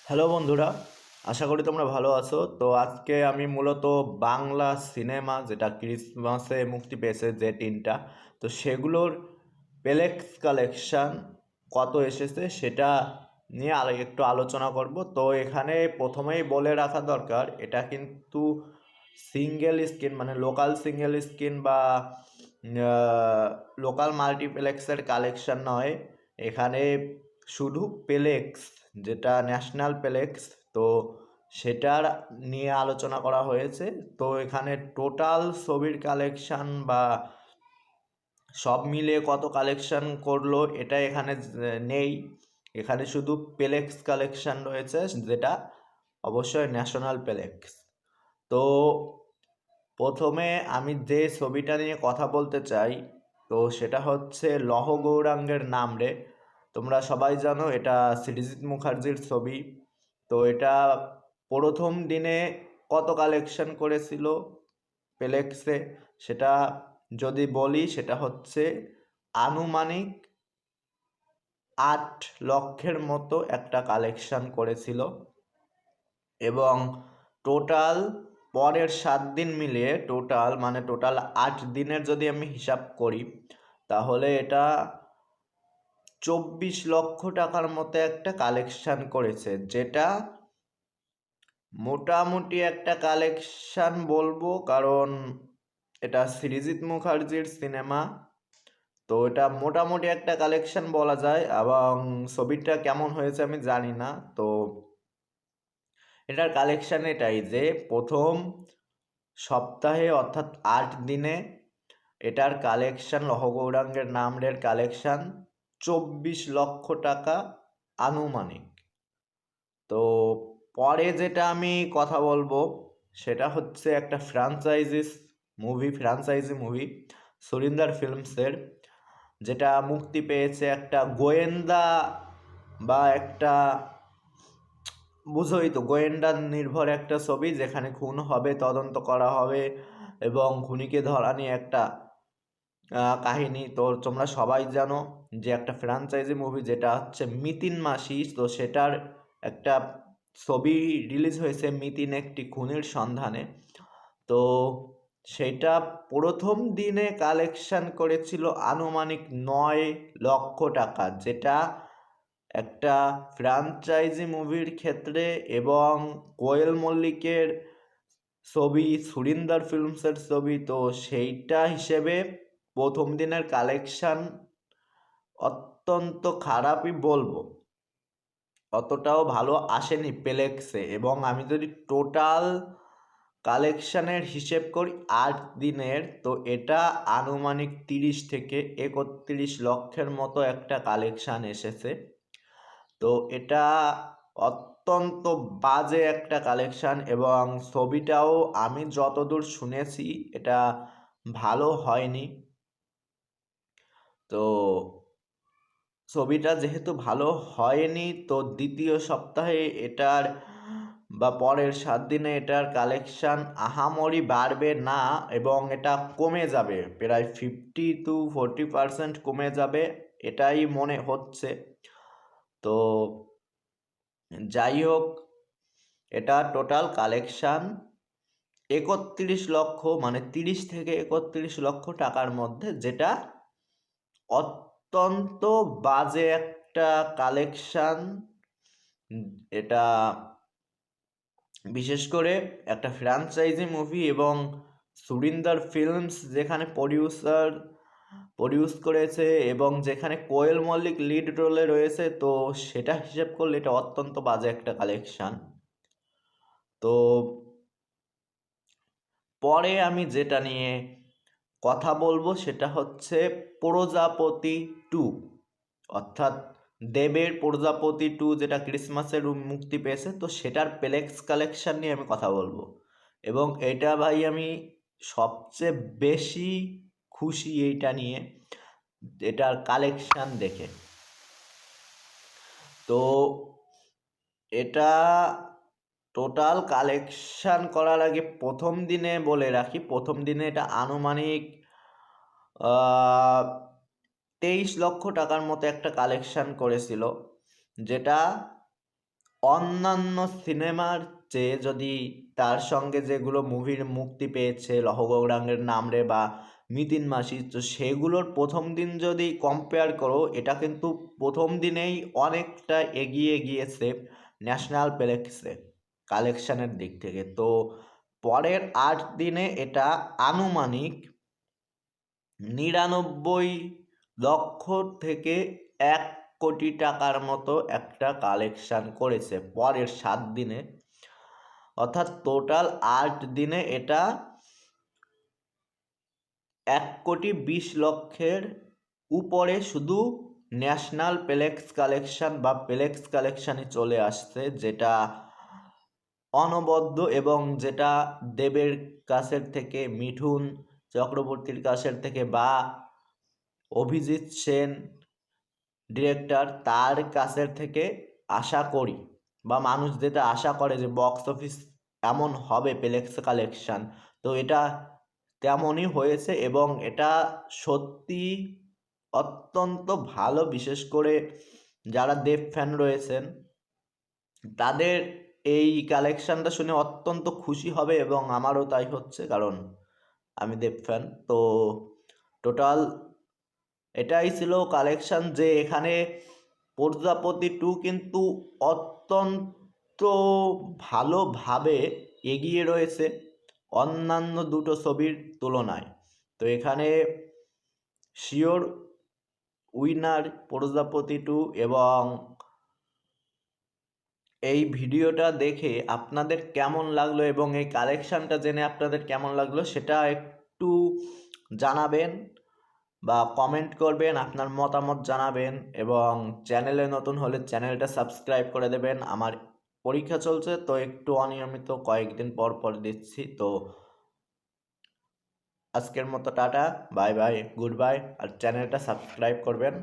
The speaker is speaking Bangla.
হ্যালো বন্ধুরা, আশা করি তোমরা ভালো আছো। তো আজকে আমি মূলত বাংলা সিনেমা যেটা ক্রিসমাসে মুক্তি পেয়েছে যে তিনটা, তো সেগুলোর পেলেক্স কালেকশন কত এসেছে সেটা নিয়ে একটু আলোচনা করব। তো এখানে প্রথমেই বলে রাখা দরকার, এটা কিন্তু সিঙ্গেল স্ক্রিন মানে লোকাল সিঙ্গেল স্ক্রিন বা লোকাল মাল্টিপ্লেক্সের কালেকশন নয়। এখানে শুধু পেলেক্স, যেটা ন্যাশনাল পেলেক্স, তো সেটার নিয়ে আলোচনা করা হয়েছে। তো এখানে টোটাল ছবির কালেকশন বা সব মিলিয়ে কত কালেকশন করলো এটা এখানে নেই। এখানে শুধু পেলেক্স কালেকশন রয়েছে, যেটা অবশ্যই ন্যাশনাল পেলেক্স। তো প্রথমে আমি যে ছবিটা নিয়ে কথা বলতে চাই, তো সেটা হচ্ছে লহ গৌরাঙ্গের নাম রে। তোমরা সবাই জানো এটা সৃজিত মুখার্জির ছবি। তো এটা প্রথম দিনে কত কালেকশন করেছিল পেলেক্সে সেটা যদি বলি, সেটা হচ্ছে আনুমানিক 8 লক্ষের মতো একটা কালেকশন করেছিল। এবং টোটাল পরের 7 দিন মিলিয়ে টোটাল 8 দিনের যদি আমি হিসাব করি, তাহলে এটা 24 লক্ষ টাকার মতো একটা কালেকশন করেছে, যেটা মোটামুটি একটা কালেকশন বলবো, কারণ এটা সৃজিত মুখার্জির সিনেমা। তো এটা মোটামুটি একটা কালেকশন বলা যায়। এবং ছবিটা কেমন হয়েছে আমি জানি না। তো এটার কালেকশন এটাই যে প্রথম সপ্তাহে অর্থাৎ 8 দিনে এটার কালেকশন লহগৌরাঙ্গের নামের কালেকশন 24 লক্ষ টাকা আনুমানিক। তো পরে যেটা আমি কথা বলবো সেটা হচ্ছে একটা ফ্রাঞ্চাইজি মুভি সুরিন্দর ফিল্মসের, যেটা মুক্তি পেয়েছে একটা গোয়েন্দা বা একটা, বুঝোই তো, গোয়েন্দা নির্ভর একটা ছবি, যেখানে খুন হবে, তদন্ত করা হবে এবং খুনিকে ধরা নিয়ে একটা কাহিনী। তো তোমরা সবাই জানো যে একটা ফ্র্যাঞ্চাইজি মুভি যেটা হচ্ছে মিতিন মাসি, তো সেটার একটা ছবি রিলিজ হয়েছে, মিতিন একটি খুনির সন্ধানে। তো সেটা প্রথম দিনে কালেকশন করেছিল আনুমানিক 9 লক্ষ টাকা, যেটা একটা ফ্র্যাঞ্চাইজি মুভির ক্ষেত্রে এবং কোয়েল মল্লিকের ছবি, সুরিন্দর ফিল্মসের ছবি, তো সেইটা হিসেবে প্রথম দিনের কালেকশন অত্যন্ত খারাপই বলবো, অতটাও ভালো আসেনি পেলেক্সে। এবং আমি যদি টোটাল কালেকশনের হিসেব করি 8 দিনের, তো এটা আনুমানিক 30 থেকে 31 লক্ষের মতো একটা কালেকশন এসেছে। তো এটা অত্যন্ত বাজে একটা কালেকশন। এবং ছবিটাও আমি যতদূর শুনেছি এটা ভালো হয়নি। তো ছবিটা যেহেতু ভালো হয়নি, তো দ্বিতীয় সপ্তাহে এটার বা পরের 7 দিনে এটার কালেকশন আহামরি বাড়বে না, এবং এটা কমে যাবে, প্রায় 50 to 40% কমে যাবে, এটাই মনে হচ্ছে। তো যাই হোক, এটা টোটাল কালেকশন 31 লক্ষ, মানে 30 থেকে 31 লক্ষ টাকার মধ্যে, যেটা অত্যন্ত বাজে একটা কালেকশন। এটা বিশেষ করে একটা ফ্র্যাঞ্চাইজি মুভি এবং সুরিন্দর ফিল্মস যেখানে প্রডিউস করেছে এবং যেখানে কোয়েল মল্লিক লিড রোলে রয়েছে, তো সেটা হিসেব করলে এটা অত্যন্ত বাজে একটা কালেকশন। তো পরে আমি যেটা নিয়ে কথা বলবো সেটা হচ্ছে প্রজাপতি 2, অর্থাৎ দেবের প্রজাপতি 2, যেটা ক্রিসমাসের মুক্তি পেয়েছে। তো সেটার প্লেক্স কালেকশন নিয়ে আমি কথা বলবো। এবং এটা ভাই আমি সবচেয়ে বেশি খুশি এইটা নিয়ে, এটার কালেকশন দেখে। তো এটা টোটাল কালেকশন করার আগে প্রথম দিনে বলে রাখি, প্রথম দিনে এটা আনুমানিক 23 লক্ষ টাকার মতো একটা কালেকশন করেছিল, যেটা অন্যান্য সিনেমার চেয়ে যদি তার সঙ্গে যেগুলো মুভির মুক্তি পেয়েছে লহ গৌরাঙ্গের নাম রে বা মিতিন মাসি, তো সেগুলোর প্রথম দিন যদি কম্পেয়ার করো, এটা কিন্তু প্রথম দিনেই অনেকটা এগিয়ে গিয়েছে ন্যাশনাল প্লেক্সে কালেকশানের দিক থেকে। তো পরের 8 দিনে এটা আনুমানিক 99 লক্ষ থেকে 1 কোটি টাকার মতো একটা কালেকশান করেছে পরের 7 দিনে। অর্থাৎ টোটাল 8 দিনে এটা 1,20,00,000-এর উপরে শুধু ন্যাশনাল প্লেক্স কালেকশান বা প্লেক্স কালেকশানই চলে আসছে, যেটা অনবদ্য এবং যেটা দেবের কাছের থেকে, মিঠুন চক্রবর্তীর কাছের থেকে বা অভিজিৎ সেন ডিরেক্টর তার কাছের থেকে আশা করি, বা মানুষ যেটা আশা করে যে বক্স অফিস এমন হবে প্লেক্স কালেকশান, তো এটা তেমনই হয়েছে এবং এটা সত্যি অত্যন্ত ভালো। বিশেষ করে যারা দেব ফ্যান রয়েছেন তাদের এই কালেকশানটা শুনে অত্যন্ত খুশি হবে এবং আমারও তাই হচ্ছে, কারণ আমি দেব ফ্যান। তো টোটাল এটাই ছিল কালেকশান, যে এখানে প্রজাপতি 2 কিন্তু অত্যন্ত ভালোভাবে এগিয়ে রয়েছে অন্যান্য দুটো ছবির তুলনায়। তো এখানে শিওর উইনার প্রজাপতি 2। এবং এই ভিডিওটা দেখে আপনাদের কেমন লাগলো এবং এই কালেকশানটা জেনে আপনাদের কেমন লাগলো সেটা একটু জানাবেন বা কমেন্ট করবেন, আপনার মতামত জানাবেন। এবং চ্যানেলে নতুন হলে চ্যানেলটা সাবস্ক্রাইব করে দেবেন। আমার পরীক্ষা চলছে, তো একটু অনিয়মিত কয়েকদিন পর পর দিচ্ছি। তো আজকের মতো tata, bye bye, good bye, আর চ্যানেলটা সাবস্ক্রাইব করবেন।